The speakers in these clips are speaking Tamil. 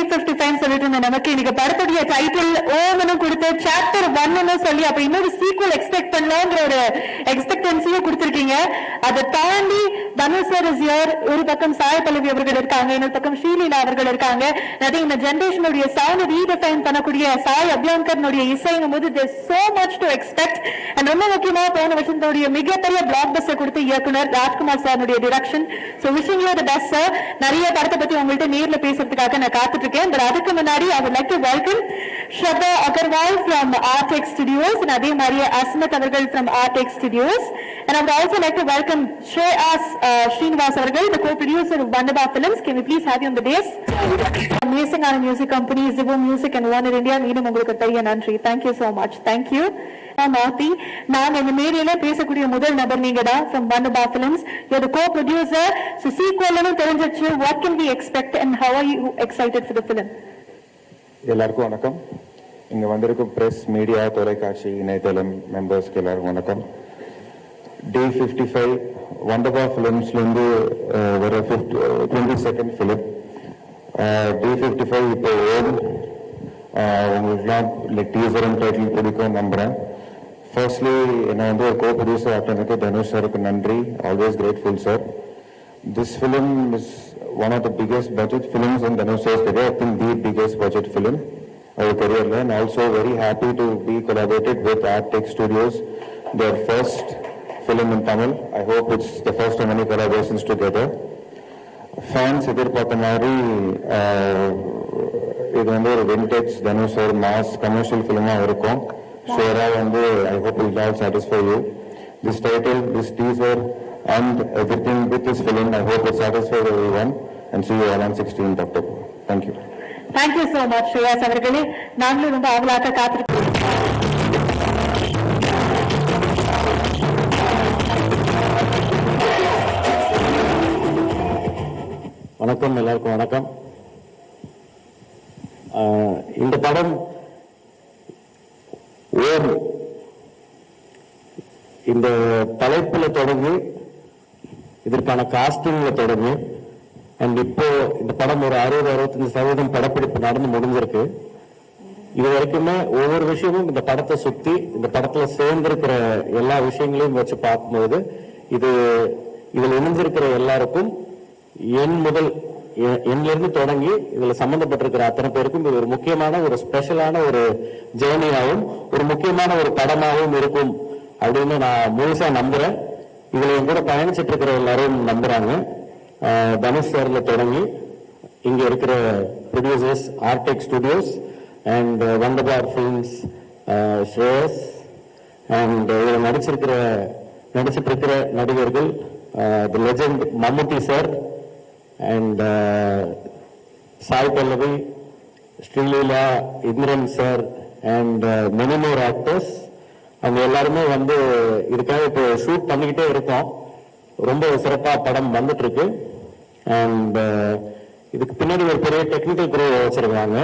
D55 சொல்லிட்டு இருந்த நமக்கு இன்னைக்கு படத்துடைய டைட்டில் ஓம்னு கொடுத்து சாப்டர் 1ன்னு சொல்லி அப்ப இன்னொரு சீக்வல் எக்ஸ்பெக்ட் பண்ணலாம்ங்கிற ஒரு எக்ஸ்பெக்டன்சியை கொடுத்திருக்கீங்க. அதை தாண்டி தனுஷ் சார் இஸ் ஹியர். ஒரு பக்கம் சாய் பல்லவி அவர்கள் இருக்காங்க, இன்னொரு பக்கம் ஸ்ரீலீலா அவர்கள் இருக்காங்க. இந்த ஜெனரேஷனுடைய சவுண்ட் ரீடிஃபைன் பண்ணக்கூடிய சாய் அபியாங்கர்னுடைய இசைங்கும் போது there's so much to expect. and ரொம்ப முக்கியமா போன வருஷத்துடைய மிகப்பெரிய பிளாக் பஸ்டர் கொடுத்த இயக்குனர் ராஜ்குமார் சாருடைய direction. so wishing you the best sir. நிறைய படத்தை பத்தி உங்கள்ட்ட நேர்ல பேசுறதுக்காக நான் காத்துட்டு இருக்கேன். பட் அதுக்கு முன்னாடி I would like to welcome Shraddha Agarwal from Artex Studios and அதே மாதிரி அஸ்மித் அவர்கள் from Artex Studios. and I would also like to welcome Shreyas Srinivas அவர்கள், the co-producer of Wonderbar Films. Can we please have you on the dais? Amazing ஆன music company Zivo Music and Warner India. மீண்டும் உங்களுக்கு பெரிய நன்றி. Thank you so much. Thank you. மாத்தி நாங்க இந்த மேடையில பேசக்கூடிய முதல் நபர் நீங்க தான் from Wonderbar Films. You're the co-producer. So sequel தெரிஞ்சிச்சு. What can we expect and how are you excited for the film? எல்லாருக்கும் வணக்கம். இங்க வந்திருக்கும் பிரஸ், மீடியா, தொலைக்காட்சி, இணையதளம் மெம்பர்ஸ்க்கு எல்லாருக்கும் வணக்கம். D55 Wonderbar Filmsல இருந்து வர 22nd ஃபிலிம். D55 இப்போ உங்களுக்குலாம் லைக் டீசர் அண்ட் டைட்டில் பிடிக்கும் நம்புறேன். ஃபர்ஸ்ட்லி என்ன வந்து ஒரு கோ ப்ரொடியூசர் ஆக்டனுக்கு தனுஷ் சாருக்கு நன்றி. Always grateful sir. This film is one of the biggest budget films in Dhanush Sir's career. I think the biggest budget film of his career. And also very happy to be collaborated with Artex Studios, their first film in Tamil. I hope it's the first of many collaborations together. Fans எதிர்பார்த்த மாதிரி இது வந்து ஒரு vintage Dhanush sir mass commercial ஃபிலிமாக இருக்கும். ஷேராக வந்து I hope it will all satisfy you. This title, this teaser and everything with this film, I hope it satisfies everyone and see you all on 16th October. Thank you. Thank you so much, Shreyas அவர்களே. நாங்களும் ரொம்ப ஆவலாக காத்திருக்கோம். வணக்கம், எல்லாருக்கும் வணக்கம். இந்த படம் ஓம் இந்த தலைப்புல தொடங்கி இதற்கான காஸ்டிங்ல தொடங்கி அண்ட் இப்போ இந்த படம் ஒரு 60-65% படப்பிடிப்பு நடந்து முடிஞ்சிருக்கு. இது வரைக்குமே ஒவ்வொரு விஷயமும் இந்த படத்தை சுத்தி இந்த படத்துல சேர்ந்திருக்கிற எல்லா விஷயங்களையும் வச்சு பார்க்கும்போது இதுல இணைஞ்சிருக்கிற எல்லாருக்கும் எண்ணிலிருந்து தொடங்கி இதுல சம்பந்தப்பட்டிருக்கிற அத்தனை பேருக்கும் இது ஒரு முக்கியமான ஒரு ஸ்பெஷலான ஒரு ஜேர்னியாகவும் ஒரு முக்கியமான ஒரு படமாகவும் இருக்கும் அப்படின்னு நான் முழுசா நம்புறேன். இதுல என் கூட பயணிச்சுட்டு இருக்கிற எல்லாரும் நம்புறாங்க. தனுஷ் சார்ல தொடங்கி இங்க இருக்கிற producers Artek Studios and Wunderbar Films, Shreyas and இதில் நடிச்சிட்டு இருக்கிற நடிகர்கள் the legend Mammootty sir and Sai Pallavi, Sreeleela, Indran sir and many more actors. அவங்க எல்லாருமே வந்து இதுக்காக இப்போ ஷூட் பண்ணிக்கிட்டே இருக்கோம். ரொம்ப சிறப்பா படம் வந்துட்டு இருக்கு. அண்ட் இதுக்கு பின்னாடி ஒரு பெரிய டெக்னிக்கல் குரூ வச்சிருக்காங்க.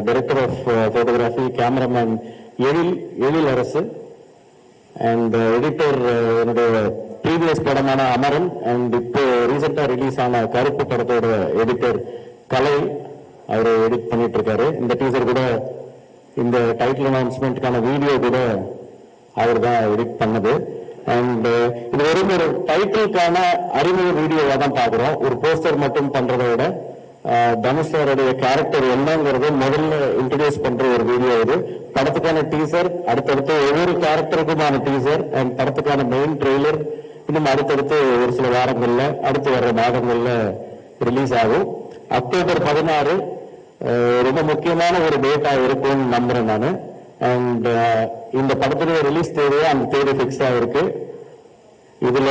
டைரக்டர் ஆஃப் போட்டோகிராஃபி, கேமராமேன் எழில் அரசு அண்ட் எடிட்டர் என்னுடைய ப்ரீவியஸ் படமான அமரன் அண்ட் இப்போ ரீசெண்டா ரிலீஸ் ஆன கருப்பு படத்தோட எடிட்டர் கலை அவர் எடிட் பண்ணிட்டு இருக்காரு. இந்த டீசர் கூட, இந்த டைட்டில் அனௌன்ஸ்மெண்ட்டுக்கான வீடியோ கூட அவர் தான் எடிட் பண்ணது. அண்ட் இது வெறும் ஒரு டைட்டிலுக்கான அறிமுக வீடியோவா தான் பாக்குறோம். ஒரு போஸ்டர் மட்டும் பண்றதை விட தனுஷ் சாருடைய கேரக்டர் என்னங்கிறத முதல்ல இன்ட்ரடியூஸ் பண்ற ஒரு வீடியோ இது. படத்துக்கான டீசர், அடுத்தடுத்து ஒவ்வொரு கேரக்டருக்குமான டீசர் அண்ட் படத்துக்கான மெயின் ட்ரெய்லர் இன்னும் அடுத்தடுத்து ஒரு சில வாரங்கள்ல அடுத்து வர்ற மாதங்கள்ல ரிலீஸ் ஆகும். அக்டோபர் 16 ரொம்ப முக்கியமான ஒரு டேட்டா இருக்கும்னு நம்புறேன் நான். அண்ட் இந்த படத்துடைய ரிலீஸ் தேதியை அந்த தேதி பிக்ஸ் ஆயிருக்கு. இதுல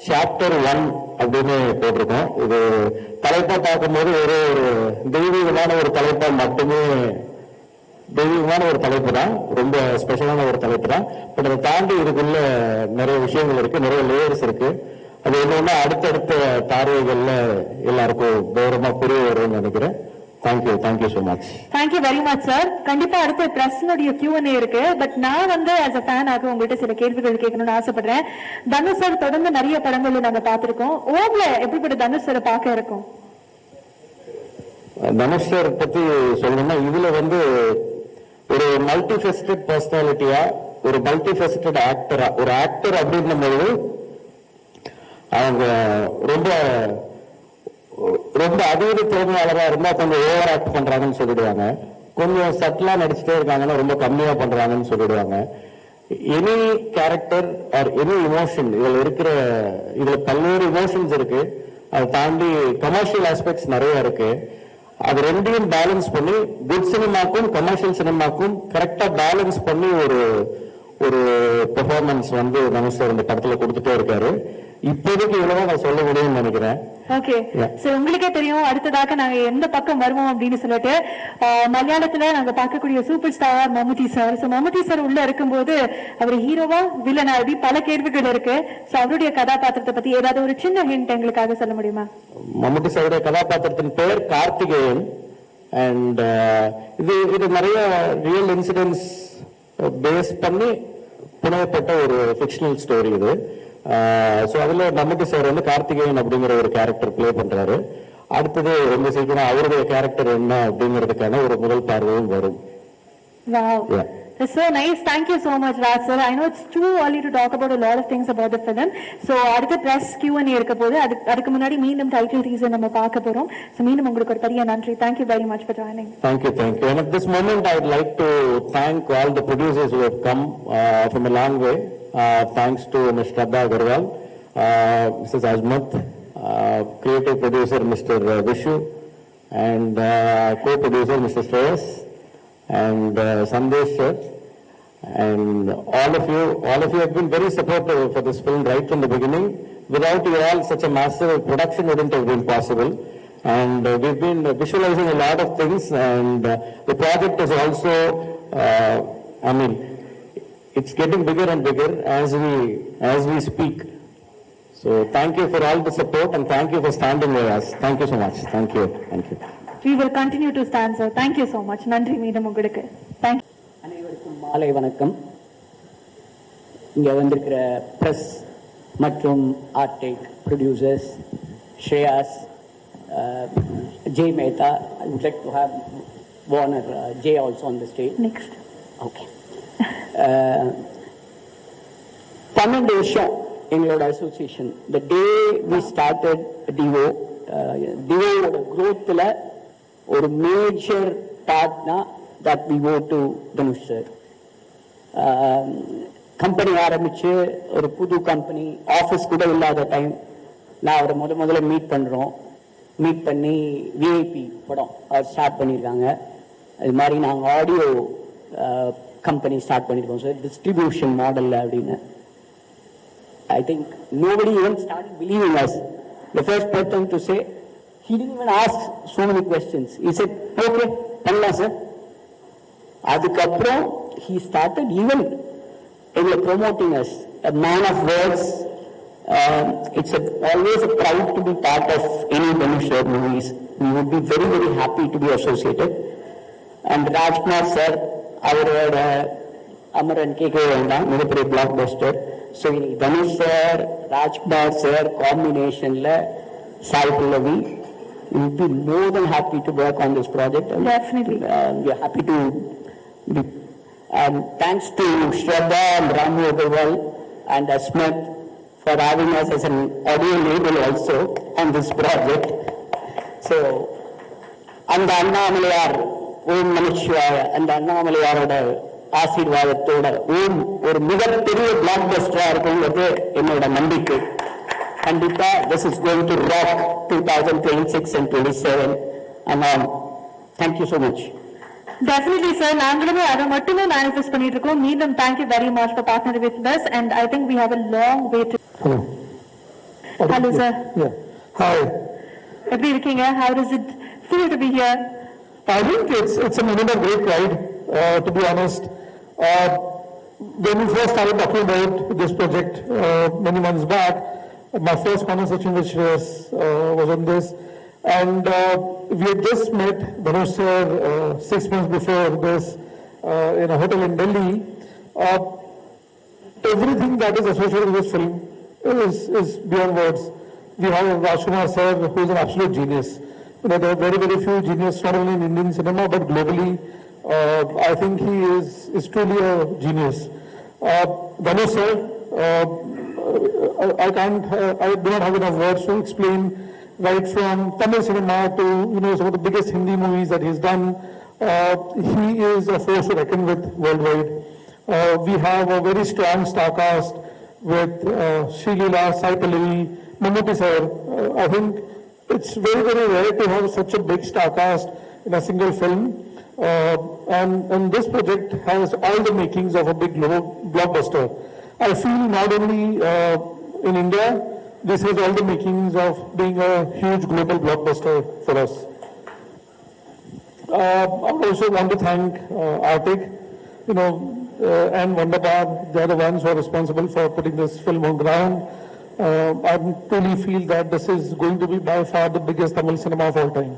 சாப்டர் 1 அப்படின்னு போட்டிருக்கோம். இது தலைப்பா பார்க்கும்போது ஒரு தெய்வீகமான ஒரு தலைப்பா மட்டுமே, தெய்வீகமான ஒரு தலைப்பு தான், ரொம்ப ஸ்பெஷலான ஒரு தலைப்பு தான். பட் அதை தாண்டி இதுக்குள்ள நிறைய விஷயங்கள் இருக்கு, நிறைய லேயர்ஸ் இருக்கு. அது என்னன்னா அடுத்தடுத்த பார்வைகள்ல எல்லாருக்கும் கௌரவமா புரிய வரும்னு நினைக்கிறேன். Thank you so much. Thank you very much sir. கண்டிப்பா அடுத்த பிரஸ்னுடைய Q&A இருக்கு. பட் நான் வந்து as a fan ஆக உங்கள்கிட்ட சில கேள்விகள் கேட்கணும்னு ஆசைப்படுறேன். தனுஷ் சார் தொடர்ந்து நிறைய படங்கள் நாங்க பார்த்திருக்கோம். ஓம்ல எப்படிப்பட்ட தனுஷ் சார் பார்க்க இருக்கும்? தனுஷ் சார் பத்தி சொல்லணும்னா இதுல வந்து ஒரு மல்டிஃபெஸ்டட் பர்சனாலிட்டியா, ஒரு மல்டிஃபெஸ்டட் ஆக்டரா, ஒரு ஆக்டர் அப்படின்ற போது அவங்க ரொம்ப ரொம்ப அதீத திறமையாளரா இருந்தா கொஞ்சம் ஓவர் ஆக்ட் பண்றாங்கன்னு சொல்லிடுவாங்க, கொஞ்சம் சட்டிலா நடிச்சுட்டே இருக்காங்கன்னா ரொம்ப கம்மியா பண்றாங்கன்னு சொல்லிடுவாங்க. Any character or any emotion இதுல பல்வேறு இமோஷன்ஸ் இருக்கு. அதை தாண்டி கமர்ஷியல் ஆஸ்பெக்ட்ஸ் நிறைய இருக்கு. அது ரெண்டையும் பேலன்ஸ் பண்ணி குட் சினிமாக்கும் கமர்ஷியல் சினிமாக்கும் கரெக்டா பேலன்ஸ் பண்ணி ஒரு பெர்ஃபார்மன்ஸ் வந்து தனுஷ் சார் இந்த படத்துல கொடுத்துட்டே இருக்காரு. இப்போதைக்கு இவ்வளவு நான் சொல்ல முடியும்னு நினைக்கிறேன். ஓகே, சோ உங்களுக்கே தெரியும் அடுத்ததாக நாங்க எந்த பக்கம் வருவோம் அப்படின்னு சொல்லிட்டு. மலையாளத்துல நாங்க பார்க்கக்கூடிய சூப்பர் ஸ்டார் மம்முட்டி சார். சோ மம்முட்டி சார் உள்ள இருக்கும்போது அவர் ஹீரோவா வில்லனா அப்படி பல கேள்விகள் இருக்கு. சோ அவருடைய கதாபாத்திரத்தை பத்தி ஏதாவது ஒரு சின்ன ஹிண்ட் எங்களுக்காக சொல்ல முடியுமா? மம்முட்டி சாருடைய கதாபாத்திரத்தின் பெயர் கார்த்திகேயன். அண்ட் இது நிறைய ரியல் இன்சிடென்ட்ஸ் பேஸ் பண்ணி புனையப்பட்ட ஒரு ஃபிக்ஷனல் ஸ்டோரி இது. ஸோ அதுல மம்முட்டி சார் வந்து கார்த்திகேயன் அப்படிங்கிற ஒரு கேரக்டர் பிளே பண்றாரு. அடுத்தது ரொம்ப சீக்கிரம் அவருடைய கேரக்டர் என்ன அப்படிங்கிறதுக்கான ஒரு முதல் பார்வையும் வரும். Wow. Yeah. That's so nice. Thank you so much, Raj sir. I know it's too early to talk about a lot of things about the film. So அடுத்த press Q&A இருக்க போது அதுக்கு முன்னாடி மீண்டும் டைட்டில் டீசர் நம்ம பார்க்க போறோம். So மீண்டும் உங்களுக்கு ஒரு பெரிய நன்றி. Thank you very much for joining. Thank you. And at this moment I would like to thank all the producers who have come from a long way. Thanks to Ms. Shraddha Agarwal, Mrs. Azmat, creative producer Mr. Vishu, and co-producer Mr. Shreyas, and Sandesh sir, and all of you have been very supportive for this film right from the beginning. Without you all, such a massive production wouldn't have been possible. And we've been visualizing a lot of things, and the project is also, it's getting bigger and bigger as we speak. So thank you for all the support, and thank you for standing with us. Thank you so much. Thank you. We will continue to stand, sir. Thank you so much. நன்றி மீண்டும் உங்களுக்கு. Thank you. அனைவருக்கும் மாலை வணக்கம். இங்க வந்திருக்கிற பிரஸ் மற்றும் Artech producers Shreyas, Jay Mehta. I would like to have Warner Jay also on the stage. Next. Okay. 12 வருஷம் எங்களோட அசோசியேஷன். The day we started டிவோட growthல ஒரு மேஜர் பார்ட்னா that we owe to Dhanush sir. Company ஆரம்பிச்சு ஒரு புது கம்பெனி, ஆஃபீஸ் கூட இல்லாத டைம் நான் அவரை முதல்ல மீட் பண்ணி விஐபி படம் அவர் ஸ்டார்ட் பண்ணியிருக்காங்க. அது மாதிரி நாங்கள் ஆடியோ கம்பெனி ஸ்டார்ட் பண்ணியிருக்கோம் சார், டிஸ்ட்ரிபியூஷன் மாடலில் அப்படின்னு. I think nobody even started believing us. The first person to say, he didn't even ask so many questions. He said, okay, panna sir. Adukapram, he started even promoting us. A man of words. It's always a proud to be part of any Dhanush movies. We would be very, very happy to be associated. And Rajkumar sir, our Amaran KK military blockbuster. So Dhanush sir, Rajkumar sir combination la Sai Pallavi, we would be more than happy to work on this project. And Definitely. We are happy to be. And thanks to Shraddha and Ramu Agarwal and Asmat for having us as an audio label also on this project. So, and Annamaliyar, Om Namashivaya, and Annamaliyar ஆசீர்வாதத்தோட ஒரு மிகப்பெரிய பிளாக் பஸ்டரா இருக்குங்கிறது என்னோட நம்பிக்கை. கண்டிப்பா this is going to rock 2026 and 27 and thank you so much. Definitely sir, நாங்களுமே அதை மட்டுமே manifest பண்ணிட்டு இருக்கோம். மீண்டும் thank you very much for partnering with us, and I think we have a long way to. Hello sir. Yeah. Hi. எப்படி இருக்கீங்க? How does it feel to be here? I think it's a moment of great pride, to be honest. When we first started talking about this project many months back, my first conversation with Shreyas was on this, and we had just met Dhanush sir 6 months before this in a hotel in Delhi. Everything that is associated with this film is beyond words. We have Rajkumar sir, who is an absolute genius. there are very, very few geniuses, not only in Indian cinema, but globally. I think he is truly a genius. Dhanush sir, I do not have enough words to explain, right from Tamil cinema to, some of the biggest Hindi movies that he's done. He is a force to reckon with worldwide. We have a very strong star cast with Sri Leela, Sai Pallavi, Mammootty sir. I think it's very, very rare to have such a big star cast in a single film. And this project has all the makings of a big global blockbuster. I feel not only in India, this has all the makings of being a huge global blockbuster for us. I also want to thank Artik, and Wonderbar. They are the ones who are responsible for putting this film on ground. I truly feel that this is going to be by far the biggest Tamil cinema of all time.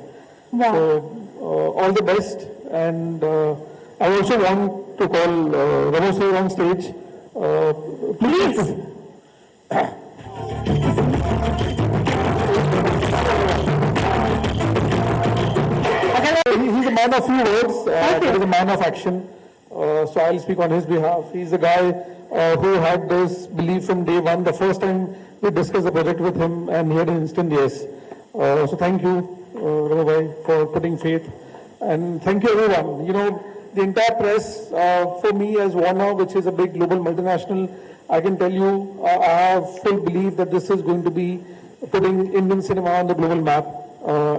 Wow. So, all the best. And I also want to call Ramo sir on stage. Please. He's a man of few words. He's a man of action. So I'll speak on his behalf. He's a guy who had this belief from day one. The first time we discussed the project with him, and he had an instant yes. So thank you, Ramo bhai, for putting faith. And thank you everyone. The entire press, for me as Warner, which is a big global multinational, I can tell you, I have full belief that this is going to be putting Indian cinema on the global map.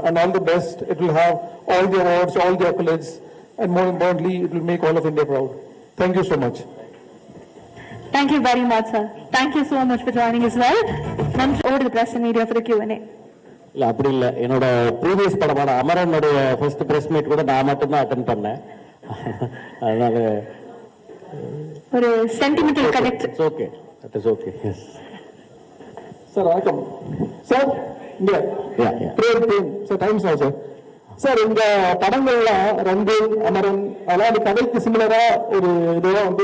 And all the best. It will have all the awards, all the accolades, and more importantly, it will make all of India proud. Thank you so much. Thank you very much, sir. Thank you so much for joining as well. Over to the press and media for the Q&A. இல்ல அப்படி இல்ல, என்னோட ப்ரீவியஸ் படமான அமரனுடைய ஃபர்ஸ்ட் பிரஸ் மீட் கூட நான் மட்டும் தான் அட்டெண்ட் பண்ணேன். அதனால ஒரு sentimental connect. It's okay, that is okay. Yes sir வணக்கம் சார். இங்க சார் டைம்ஸ் ஆ சார். சார் இந்த படங்கள்ல ரங்கூன், அமரன் அதெல்லாம் கதைக்கு சிமிலரா ஒரு இதெல்லாம்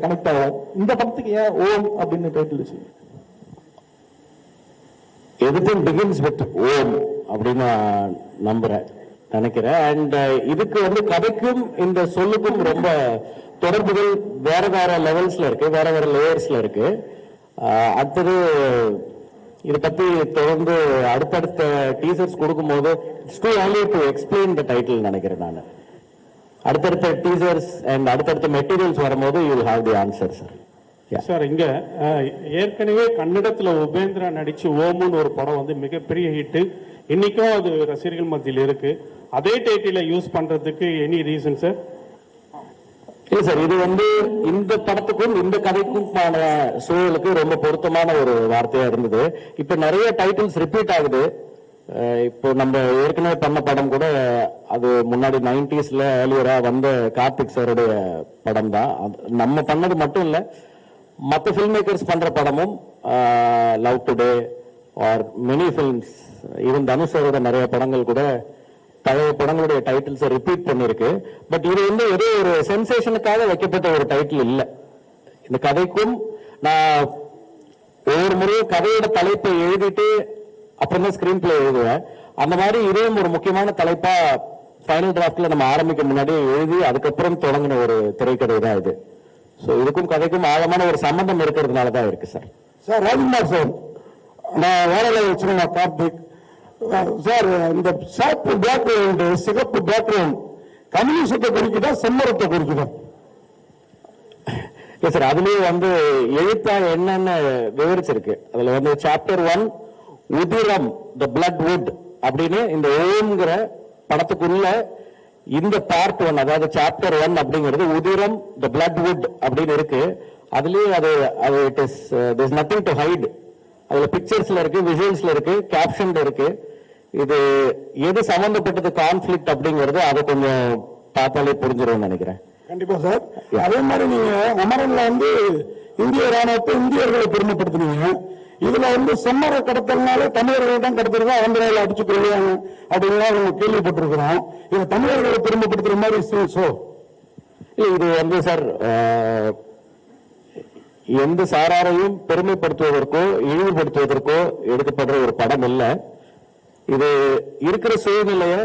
கனெக்ட் ஆகும். இந்த படத்துக்கு ஏன் ஓம் அப்படின்னு டைட்டில் வச்சு? எவ்ரிதிங் பிகின்ஸ் வித் ஓம் அப்படின்னு நான் நினைக்கிறேன். அண்ட் இதுக்கு கதைக்கும் இந்த சொல்லுக்கும் ரொம்ப தொடர்புகள் வேற வேற லெவல்ஸ்ல இருக்கு, வேற வேற லேயர்ஸ்ல இருக்கு. அடுத்தது இதை பத்தி தொடர்ந்து அடுத்தடுத்த டீசர்ஸ் கொடுக்கும்போது it's too early to explain the title நினைக்கிறேன் நான். அடுத்தடுத்த டீசர்ஸ் அண்ட் அடுத்தடுத்த மெட்டீரியல்ஸ் வரும்போது you will have the answer sir. Sir, இங்க ஏற்கனவே கன்னடத்துல உபேந்திரா நடிச்சு ஓமுன்னு ஒரு படம் மிகப்பெரிய ஹிட். இன்னைக்கும் அது ரசிகர்கள் மத்தியில் இருக்கு. அதே டைட்டில யூஸ் பண்றதுக்கு எனி ரீசன் சார்? இல்ல சார், இது இந்த படத்துக்கும் இந்த கதைக்குமான சூழலுக்கு ரொம்ப பொருத்தமான ஒரு வார்த்தையா இருந்தது. இப்ப நிறைய டைட்டில்ஸ் ரிப்பீட் ஆகுது. இப்போ நம்ம ஏற்கனவே பண்ண படம் கூட அது முன்னாடி 90s ஏர்லியரா வந்த கார்த்திக் சாருடைய படம் தான். நம்ம பண்ணது மட்டும் இல்ல, மற்ற ஃபில்ம் மேக்கர்ஸ் பண்ற படமும் love today are many films, even Dhanush சாரோட நிறைய படங்கள் கூட பழைய படங்களுடைய டைட்டில்ஸ் ரிப்பீட் பண்ணிருக்கு. பட் இது ஏதோ ஒரு சென்சேஷனுக்காக வைக்கப்பட்ட ஒரு டைட்டில் இல்ல. இந்த கதைக்கும் நான் ஒவ்வொரு முறையும் கதையோட தலைப்பை எழுதிட்டு அப்புறம் தான் ஸ்கிரீன் பிளே எழுதுவேன். அந்த மாதிரி இதுவும் ஒரு முக்கியமான தலைப்பா ஃபைனல் டிராஃப்ட்ல நம்ம ஆரம்பிக்க முன்னாடி எழுதி அதுக்கப்புறம் தொடங்கின ஒரு திரைக்கதை தான் இது. ஸோ இதுக்கும் கதைக்கும் ஆழமான ஒரு சம்பந்தம் இருக்கிறதுனால தான் இருக்கு சார். சார் ராஜ்குமார் சார், நான் வேலையில வச்சிருந்தேன் கார்த்திக் சார். இந்த சிவப்பு பேக்ரவுண்ட், சிகப்பு பேக்ரவுண்ட் கம்யூனிஸ்டத்தை குறிக்கிட்டா செம்மரத்தை குறிக்கிட்டா? இல்ல சார், அதுலயே எழுத்தா என்னன்னு விவரிச்சிருக்கு. அதுல சாப்டர் 1 உதிரம் த பிளட் வுட் அப்படின்னு இந்த ஓம்ங்கிற படத்துக்குள்ள இந்த பார்ட் 1, அதாவது சாப்டர் 1 அப்படிங்கிறது உதிரம் த பிளட் வுட் அப்படின்னு இருக்கு. அதுலயே அது it is there is nothing to hide. அதுல பிக்சர்ஸ்ல இருக்கு, விஷுவல்ஸ்ல இருக்கு, கேப்ஷன்ல இருக்கு. இது எது சம்பந்தப்பட்டது கான்ஃபிளிக்ட் அப்படிங்கிறது அதை கொஞ்சம் பார்த்தாலே புரிஞ்சிடும் நினைக்கிறேன். கண்டிப்பா சார். அதே மாதிரி நீங்க அமரன்ல இந்திய ராணுவத்தை இந்தியர்களை பெருமைப்படுத்தினீங்க. இதுல செம்மர கடத்தல்னாலே தமிழர்கள் தான் கடத்துறதா ஆந்திராவில் அடிச்சு கொள்வாங்க அப்படின்லாம் நம்ம கேள்விப்பட்டிருக்கிறோம். இது தமிழர்களை பெருமைப்படுத்துற மாதிரி இது சார் எந்த சாராரையும் பெருமைப்படுத்துவதற்கோ இழிவுபடுத்துவதற்கோ எடுக்கப்படுற ஒரு படம் இல்ல. இது இருக்கிற சூழ்நிலைய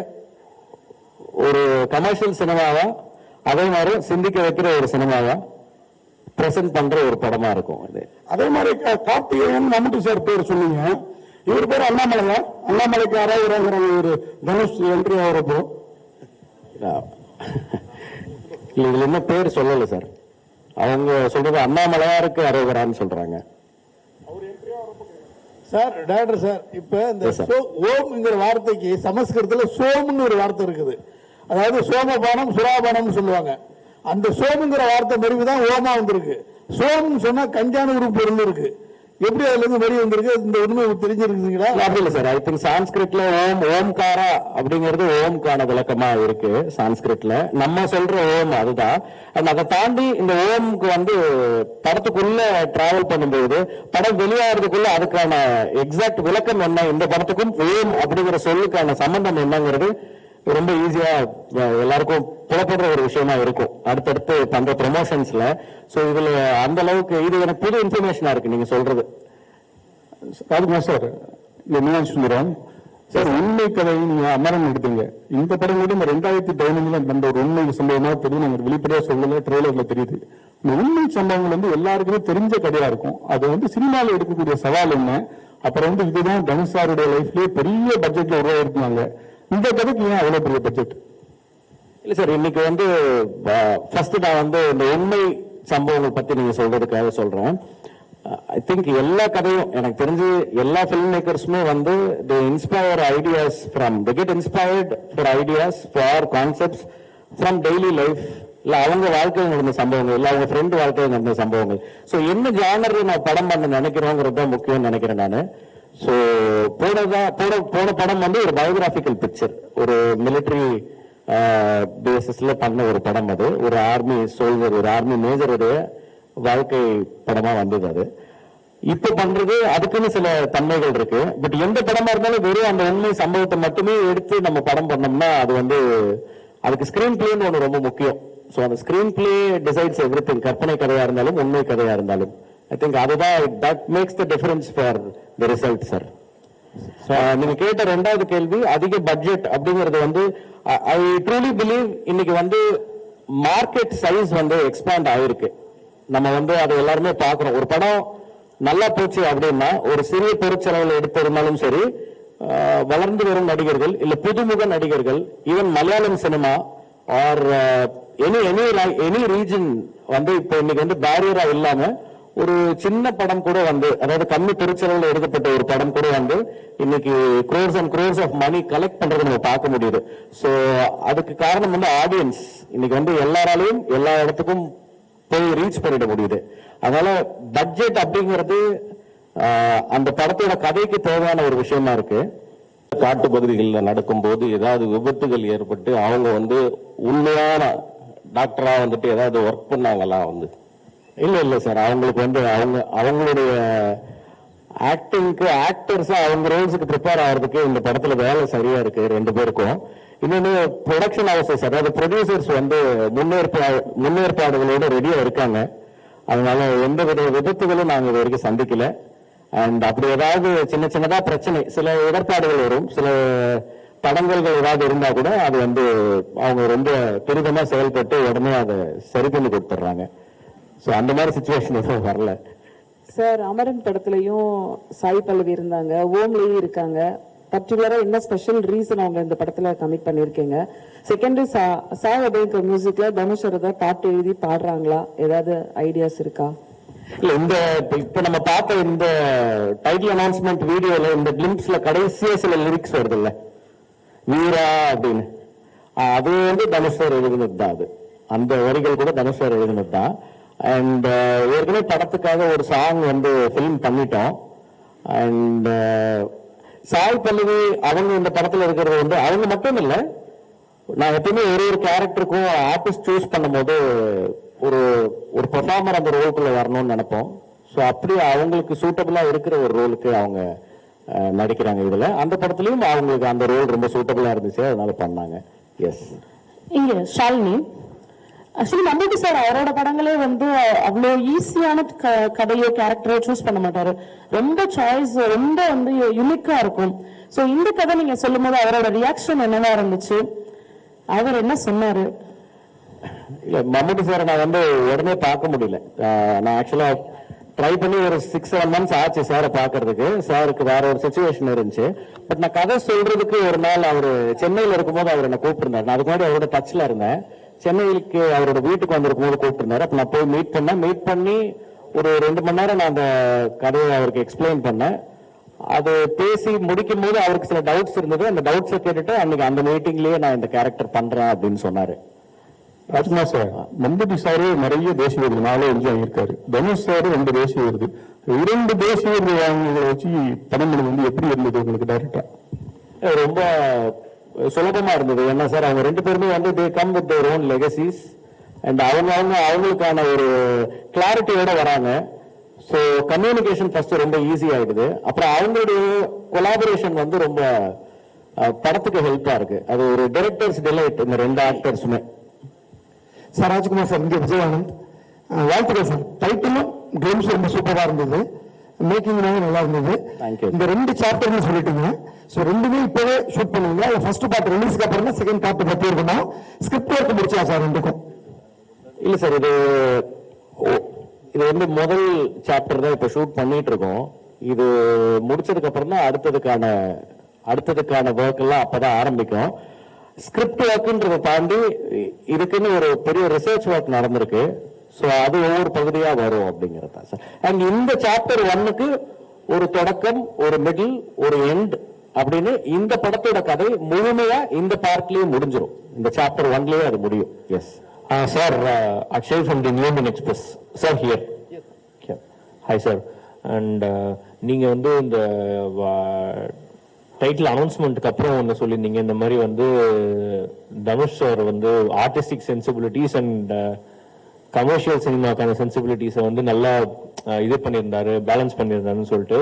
ஒரு கமர்ஷியல் சினிமாவா அதே மாதிரி சிந்திக்க வைக்கிற ஒரு சினிமாவா பிரசன்ட் பண்ற ஒரு படமா இருக்கும் இது. அதே மாதிரி கார்த்திகேயன் மம்முட்டி சார் பேர் சொன்னீங்க, இவர் பேர் அண்ணாமலையா? அண்ணாமலைக்கு ஆராய்கிறாங்கிற ஒரு தனுஷ் என்ட்ரி ஆகிறப்போ இல்ல இதுல என்ன பேர் சொல்லல சார். அவங்க சொல்றது அண்ணாமலையாருக்கு அரோகரான்னு சொல்றாங்க சார். டைரக்டர் சார், இப்ப இந்த ஓம்ங்கிற வார்த்தைக்கு சமஸ்கிருதத்துல சோம்னு ஒரு வார்த்தை இருக்குது. அதாவது சோமபானம் சுராபானம் சொல்லுவாங்க. அந்த சோமுங்கிற வார்த்தை மருவிதான் ஓமா வந்திருக்கு. சோம்னு சொன்னா கஞ்சான ஒரு பொருள் இருக்கு. எப்படி அதுல இருந்து வரி வந்திருக்கு, இந்த உண்மை தெரிஞ்சிருக்குங்களா? அப்படி இல்லை சார். ஐ திங்க் சான்ஸ்கிரிட்ல ஓம்காரா அப்படிங்கிறது ஓம்கான விளக்கமா இருக்கு சான்ஸ்கிரிட்ல. நம்ம சொல்ற ஓம் அதுதான். அதை தாண்டி இந்த ஓம்க்கு வந்து படத்துக்குள்ள டிராவல் பண்ணும்போது படம் வெளியாகிறதுக்குள்ள அதுக்கான எக்ஸாக்ட் விளக்கம் என்ன, இந்த படத்துக்கும் ஓம் அப்படிங்கிற சொல்லுக்கான சம்பந்தம் என்னங்கிறது ரொம்ப ஈஸியா எல்லாருக்கும் புலப்படுற ஒரு விஷயமா இருக்கும் அடுத்தடுத்து பண்ற ப்ரொமோஷன்ஸ்ல. சோ இதுல அந்த அளவுக்கு இது எனக்கு புது இன்ஃபர்மேஷனா இருக்கு நீங்க சொல்றது. ராஜ்குமார் சார், மீனாட்சி சுந்தரம் சார், உண்மை கதை நீங்க அமரன் எடுத்தீங்க. இந்த படம் கூட இந்த 2015 நடந்த ஒரு உண்மை சம்பவமா தெரியும். நாங்க வெளிப்படையா சொல்லல, ட்ரெய்லர்ல தெரியுது. இந்த உண்மை சம்பவங்கள் வந்து எல்லாருக்குமே தெரிஞ்ச கதையா இருக்கும். அது வந்து சினிமாவில் எடுக்கக்கூடிய சவால் என்ன, அப்புறம் வந்து இதுதான் தனுஷ் சாருடைய லைஃப்லயே பெரிய பட்ஜெட்ல உருவாயிருந்தாங்க. இந்த கதைக்கு ஏன் அவ்வளவு பெரிய பட்ஜெட்? இல்ல சார், இன்னைக்கு வந்து ஃபர்ஸ்ட் நான் வந்து இந்த உண்மை சம்பவங்கள் பத்தி நீங்க சொல்றதுக்காக சொல்றேன். ஐ திங்க் எல்லா கதையும் எனக்கு தெரிஞ்சு எல்லா பிலிம் மேக்கர்ஸுமே வந்து they inspire ideas from they get inspired for ideas for concepts from daily life. இல்ல அவங்க வாழ்க்கையில் நடந்த சம்பவங்கள், இல்ல அவங்க ஃப்ரெண்ட் வாழ்க்கையில் நடந்த சம்பவங்கள். ஸோ என்ன ஜானர்ல நான் படம் பண்ண நினைக்கிறோங்கிறது தான் முக்கியம் நினைக்கிறேன் நான். ஸோ போன படம் வந்து ஒரு பயோகிராபிக்கல் பிக்சர், ஒரு மிலிட்டரி பேசிஸ்ல பண்ண ஒரு படம். அது ஒரு ஆர்மி சோல்ஜர், ஒரு ஆர்மி மேஜருடைய வாழ்க்கை படமா வந்தது. அது இப்ப பண்றது அதுக்குன்னு சில தன்மைகள் இருக்கு. பட் எந்த படமா இருந்தாலும் வெறும் அந்த உண்மை சம்பவத்தை மட்டுமே எடுத்து நம்ம படம் பண்ணோம்னா அது வந்து அதுக்கு ஸ்கிரீன் பிளேன்னு ஒன்று ரொம்ப முக்கியம். ஸோ அந்த ஸ்கிரீன் பிளே டிசைட்ஸ் எவ்ரிதிங். கற்பனை கதையா இருந்தாலும் உண்மை கதையா இருந்தாலும் ஐ திங்க் அதுதான் that makes the difference for the result sir. நீங்க கேட்ட ரெண்டாவது கேள்வி அதிக பட்ஜெட் அப்படிங்கிறது வந்து ஐ ட்ரூலி பிலீவ் இன்னைக்கு வந்து மார்க்கெட் சைஸ் வந்து எக்ஸ்பேண்ட் ஆயிருக்கு. நம்ம வந்து அதை எல்லாருமே பாக்குறோம். ஒரு படம் நல்லா போச்சு அப்படின்னா ஒரு சிறிய பொருட்செலவில் எடுத்திருந்தாலும் சரி, வளர்ந்து வரும் நடிகர்கள் இல்ல புதுமுக நடிகர்கள், even Malayalam cinema or any region வந்து இப்போ இன்னைக்கு வந்து பேரியரா இல்லாம ஒரு சின்ன படம் கூட வந்து, அதாவது கம்மி பொருட்செலவில் எடுக்கப்பட்ட ஒரு படம் கூட வந்து இன்னைக்கு crores and crores of money collect பண்றது நம்ம பார்க்க முடியுது. ஸோ அதுக்கு காரணம் வந்து ஆடியன்ஸ் இன்னைக்கு வந்து எல்லாராலையும் எல்லா இடத்துக்கும் போய் ரீச் பண்ணிட முடியுது. அதனால பட்ஜெட் அப்படிங்கிறது அந்த படத்தோட கதைக்கு தேவையான ஒரு விஷயமா இருக்கு. காட்டு பகுதிகளில் நடக்கும்போது ஏதாவது விபத்துகள் ஏற்பட்டு அவங்க வந்து உண்மையான டாக்டரா வந்துட்டு ஏதாவது ஒர்க் பண்ணாங்களா? வந்து இல்ல சார், அவங்களுக்கு வந்து அவங்களுடைய ஆக்டிங்க்கு ஆக்டர்ஸா அவங்க ரோல்ஸுக்கு ப்ரிப்பேர் ஆகிறதுக்கு இந்த படத்துல வேலை சரியா இருக்கு ரெண்டு பேருக்கும். இன்னொன்னு ப்ரொடக்ஷன் ஹவுசஸ், அதாவது ப்ரொடியூசர்ஸ் வந்து முன்னேற்பாடுகளோட ரெடியா இருக்காங்க. அதனால எந்த வித விபத்துகளும் நாங்க இது வரைக்கும் சந்திக்கல. அண்ட் அப்படி ஏதாவது சின்ன சின்னதா பிரச்சனை, சில இடர்பாடுகள் வரும், சில தடங்கல்கள் ஏதாவது இருந்தா கூட அது வந்து அவங்க ரொம்ப துரிதமா செயல்பட்டு உடனே அதை சரி பண்ணி கொடுத்துட்றாங்க. ஸோ அந்த மாதிரி சிச்சுவேஷன் எதுவும் வரல சார். அமரன் படத்துலயும் சாய் பல்லவி இருந்தாங்க, ஓம்லயும் இருக்காங்க. பர்டிகுலரா என்ன ஸ்பெஷல் ரீசன் அவங்க இந்த படத்துல கமிட் பண்ணிருக்கீங்க? செகண்டரி சாய் அபயங்கர் மியூசிக்ல தனுஷ் ஏதாவது பாட்டு எழுதி பாடுறாங்களா? ஏதாவது ஐடியாஸ் இருக்கா? இல்ல, இந்த இப்ப நம்ம பார்த்த இந்த டைட்டில் அனௌன்ஸ்மெண்ட் வீடியோல இந்த கிளிம்ஸ்ல கடைசியா சில லிரிக்ஸ் வருது இல்ல, வீரா அப்படின்னு, அது வந்து தனுஷ் சார் எழுதினது தான். அது அந்த வரிகள் கூட தனுஷ் சார் எழுதினது தான். அண்ட் ஏற்கனவே படத்துக்காக ஒரு சாங் வந்து ஃபிலிம் பண்ணிட்டோம். அண்ட் சாய் பல்லவி அவங்க இந்த படத்துல இருக்கிறது வந்து அவங்க மட்டும் இல்லை, நான் எப்பவுமே ஒரு கேரக்டருக்கும் ஆர்டிஸ்ட் சூஸ் பண்ணும்போது ஒரு ஒரு பெர்ஃபார்மர் அந்த ரோலுக்குள்ள வரணும்னு நினைப்போம். ஸோ அப்படி அவங்களுக்கு சூட்டபிளா இருக்கிற ஒரு ரோலுக்கு அவங்க நடிக்கிறாங்க. இதுல அந்த படத்துலயும் அவங்களுக்கு அந்த ரோல் ரொம்ப சூட்டபிளா இருந்துச்சு, அதனால பண்ணாங்க. எஸ். இங்க ஷாலினி, ஆக்சுவலி மம்முட்டி சார் அவரோட படங்களே வந்து அவ்வளோ ஈஸியான கதையோ கேரக்டரோ சூஸ் பண்ண மாட்டாரு. ரொம்ப சாய்ஸ் ரொம்ப வந்து யூனிக்கா இருக்கும். சோ இந்த கதை நீங்க சொல்லும் போது அவரோட ரியாக்ஷன் என்னவா இருந்துச்சு, அவர் என்ன சொன்னாரு? இல்ல மம்முட்டி சார் நான் வந்து உடனே பார்க்க முடியல. நான் ஆக்சுவலா ட்ரை பண்ணி ஒரு 6-7 months ஆச்சு சாரை பாக்குறதுக்கு. சாருக்கு வேற ஒரு சிச்சுவேஷன் இருந்துச்சு. பட் நான் கதை சொல்றதுக்கு ஒரு நாள் அவரு சென்னையில இருக்கும்போது அவர் என்ன கூப்பிட்டுருந்தாரு. நான் அதுக்கு முன்னாடி அவரோட டச்ல இருந்தேன். சென்னைக்கு அவரோட வீட்டுக்கு வந்திருக்கும் போது கூப்பிட்டுருந்தாரு. அப்ப நான் போய் மீட் பண்ணி ஒரு 2 மணி நேரம் நான் அந்த கதையை அவருக்கு எக்ஸ்பிளைன் பண்ணேன். அது பேசி முடிக்கும் போது அவருக்கு சில டவுட்ஸ் இருந்தது. அந்த டவுட்ஸை கேட்டுட்டு அன்னைக்கு அந்த மீட்டிங்லயே நான் இந்த கேரக்டர் பண்றேன் அப்படின்னு சொன்னாரு. ராஜ்குமார் சார், மம்முட்டி சாரு நிறைய தேசிய விருது 4-5 வாங்கியிருக்காரு. தனுஷ் சாரு 2 தேசிய விருது. 2 தேசிய விருது வாங்கினதை வச்சு படம் பண்ணது வந்து எப்படி இருந்தது உங்களுக்கு டைரக்டா? ரொம்ப சுலபமா இருந்தது. என்ன சார், அவங்க 2 பேருமே வந்து they come with their own legacies and அவங்களுக்கான ஒரு கிளாரிட்டியோட வராங்க. ஸோ கம்யூனிகேஷன் ஃபர்ஸ்ட் ரொம்ப ஈஸி ஆயிடுது. அப்புறம் அவங்களுடைய கொலாபரேஷன் வந்து ரொம்ப படத்துக்கு ஹெல்ப்பா இருக்கு. அது ஒரு டைரக்டர்ஸ் டிலைட் இந்த 2 ஆக்டர்ஸுமே. சார் ராஜ்குமார் சார், இங்கே விஜயானந்த், வாழ்த்துக்கள் சார். டைட்டிலும் ட்ரீம்ஸ் ரொம்ப சூப்பரா இருந்தது, மேக்கிங் நல்லா இருந்தது. இந்த 2 சாப்டர்னு சொல்லிட்டீங்க. ஸோ 2மே இப்பவே ஷூட் பண்ணுவீங்க? ஃபர்ஸ்ட் பார்ட் ரிலீஸ்க்கு அப்புறம் தான் செகண்ட் பார்ட் பத்தி இருக்கணும். ஸ்கிரிப்ட் ஒர்க் முடிச்சா சார் 2க்கும்? இல்ல சார், இது வந்து முதல் சாப்டர் தான் இப்ப ஷூட் பண்ணிட்டு இருக்கோம். இது முடிச்சதுக்கு அப்புறம் தான் அடுத்ததுக்கான ஒர்க் எல்லாம் அப்பதான் ஆரம்பிக்கும். ஸ்கிரிப்ட் ஒர்க்ன்றதை தாண்டி இதுக்குன்னு ஒரு பெரிய ரிசர்ச் ஒர்க் நடந்திருக்கு. ஸோ அது ஒவ்வொரு பகுதியா வரும் அப்படிங்கிறதா சார். அண்ட் இந்த சாப்டர் 1க்கு ஒரு தொடக்கம், ஒரு மிடில், ஒரு எண்ட் அப்படின்னு இந்த படத்தோட கதை முழுமையா இந்த பார்ட்லயே முடிஞ்சிடும். இந்த சாப்டர் 1லயே அது முடியும். Yes sir, Akshay from the new Indian express sir here. Hi sir. And நீங்க வந்து இந்த டைட்டில் அனௌன்ஸ்மெண்ட்டுக்கு அப்புறம் ஒன்று சொல்லியிருந்தீங்க, இந்த மாதிரி வந்து தனுஷ் சார் வந்து ஆர்டிஸ்டிக் சென்சிபிலிட்டிஸ் அண்ட் கமர்ஷியல் சினிமாக்கான சென்சிபிலிட்டிஸை வந்து நல்லா இது பண்ணியிருந்தாரு, பேலன்ஸ் பண்ணியிருந்தாருன்னு சொல்லிட்டு.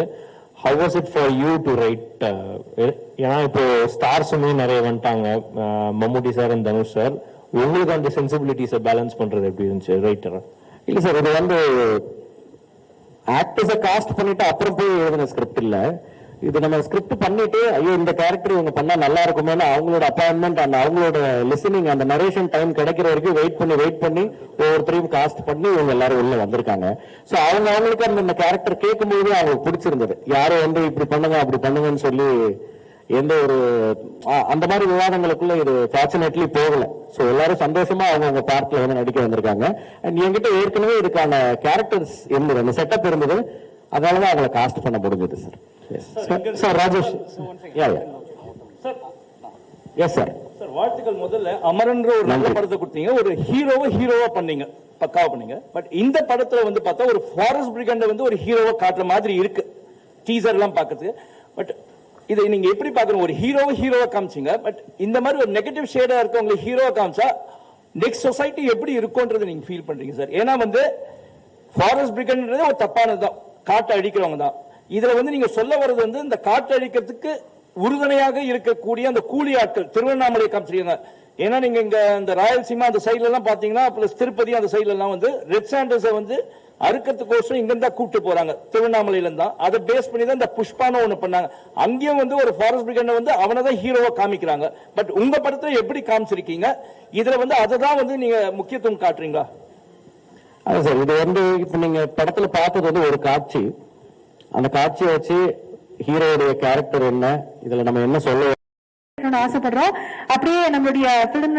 How was it for you to right? ஏன்னா இப்போ ஸ்டார்ஸுமே நிறைய வந்துட்டாங்க, மம்முட்டி சார் அண்ட் தனுஷ் சார். உங்களுக்கு அந்த சென்சிபிலிட்டிஸை பேலன்ஸ் பண்றது எப்படி இருந்துச்சு ரைட்டரா? இல்ல சார், இது வந்து ஆக்டர்ஸை காஸ்ட் பண்ணிட்டு அப்புறம் போய் எழுதின ஸ்கிரிப்ட் இல்ல. இது நம்ம ஸ்கிரிப்ட் பண்ணிட்டு ஐயோ இந்த கேரக்டர் இவங்க பண்ணா நல்லா இருக்குமேனு அவங்களோட அப்பாயின்மெண்ட் அந்த அவங்களோட லிசனிங் அந்த நரேஷன் டைம் கிடைக்கிற வரைக்கும் வெயிட் பண்ணி ஒவ்வொருத்தரையும் காஸ்ட் பண்ணி இவங்க எல்லாரும் உள்ள வந்திருக்காங்க. சோ அவங்களுக்கு அந்த கேரக்டர் கேட்கும்போது அவங்களுக்கு பிடிச்சிருந்தது. யாரும் வந்து இப்படி பண்ணுங்க அப்படி பண்ணுங்கன்னு சொல்லி எந்த ஒரு அந்த மாதிரி விவாதங்களுக்குள்ள இது ஃபார்ச்சுனேட்லி போகல. சோ எல்லாரும் சந்தோஷமா அவங்க பார்ட்ல வந்து நடிக்க வந்திருக்காங்க. அண்ட் என்கிட்ட ஏற்கனவே இதுக்கான கேரக்டர்ஸ் இருந்தது, அந்த செட்டப் இருந்தது. அதனாலதான் அவங்களை காஸ்ட் பண்ண முடிஞ்சது sir. Sir Rajesh. Yes sir. Sir வாழ்த்துக்கள். முதல்ல அமரன்ற ஒரு நல்ல படத்தை கொடுத்தீங்க, ஒரு ஹீரோவா பண்ணீங்க, பக்காவா பண்ணீங்க. பட் இந்த படத்துல வந்து பார்த்தா ஒரு ஃபாரஸ்ட் பிரிகண்ட வந்து ஒரு ஹீரோவா காட்டுற மாதிரி இருக்கு டீசர் எல்லாம் பாக்குறது. பட் இதை நீங்க எப்படி பாக்குறீங்க? ஒரு ஹீரோவா காமிச்சிங்க, பட் இந்த மாதிரி ஒரு நெகட்டிவ் ஷேடா இருக்கவங்களை ஹீரோவா காமிச்சா நெக்ஸ்ட் சொசைட்டி எப்படி இருக்கும்ன்றது நீங்க ஃபீல் பண்றீங்க சார்? ஏன்னா வந்து ஃபாரஸ்ட் பிரிகண்ட்ன்றது ஒரு தப்பானதுதான், காட்டை அழிக்கிறவங்க தான். இதுல வந்து நீங்க சொல்ல வர்றது வந்து இந்த காட்டை அழிக்கிறதுக்கு உறுதுணையாக இருக்கக்கூடிய அந்த கூலி ஆட்கள் திருவண்ணாமலை காமிச்சிருக்காங்க. ஏன்னா நீங்க இங்க இந்த ராயல்சீமா அந்த சைட்ல எல்லாம் பாத்தீங்கன்னா, பிளஸ் திருப்பதி அந்த சைட்ல எல்லாம் வந்து ரெட் சாண்டர்ஸை வந்து அறுக்கிறதுக்கோசரம் இங்க இருந்தா கூப்பிட்டு போறாங்க, திருவண்ணாமலையில இருந்தா. அதை பேஸ் பண்ணி தான் இந்த புஷ்பான ஒண்ணு பண்ணாங்க. அங்கேயும் வந்து ஒரு ஃபாரஸ்ட் பிரிகேட் வந்து அவனதான் ஹீரோவா காமிக்கிறாங்க. பட் உங்க படத்துல எப்படி காமிச்சிருக்கீங்க? இதுல வந்து அதை தான் வந்து நீங்க முக்கியத்துவம் காட்டுறீங்களா? அதான் சார், இது வந்து இப்ப நீங்க படத்துல பார்த்தது வந்து ஒரு காட்சி. அந்த காட்சியை வச்சு ஹீரோடைய கேரக்டர் என்ன, இதுல நம்ம என்ன சொல்ல ஆசைப்படுறோம். அப்படியே நம்மளுடைய பிலிம்